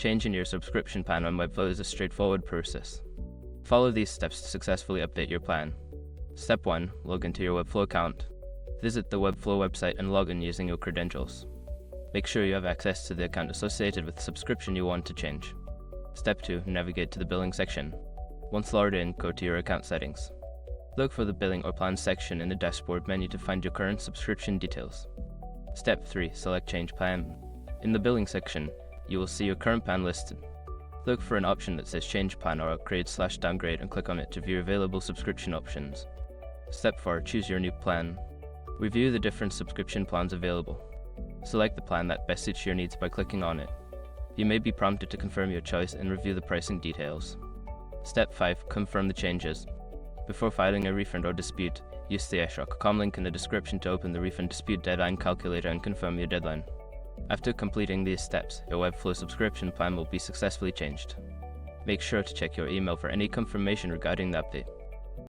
Changing your subscription plan on Webflow is a straightforward process. Follow these steps to successfully update your plan. Step 1. Log into your Webflow account. Visit the Webflow website and log in using your credentials. Make sure you have access to the account associated with the subscription you want to change. Step 2. Navigate to the billing section. Once logged in, go to your account settings. Look for the billing or plan section in the dashboard menu to find your current subscription details. Step 3. Select Change Plan. In the billing section, you will see your current plan listed. Look for an option that says Change Plan or Upgrade/Downgrade and click on it to view available subscription options. Step 4. Choose your new plan. Review the different subscription plans available. Select the plan that best suits your needs by clicking on it. You may be prompted to confirm your choice and review the pricing details. Step 5. Confirm the changes. Before filing a refund or dispute, use the eshrock.com link in the description to open the refund dispute deadline calculator and confirm your deadline. After completing these steps, your Webflow subscription plan will be successfully changed. Make sure to check your email for any confirmation regarding the update.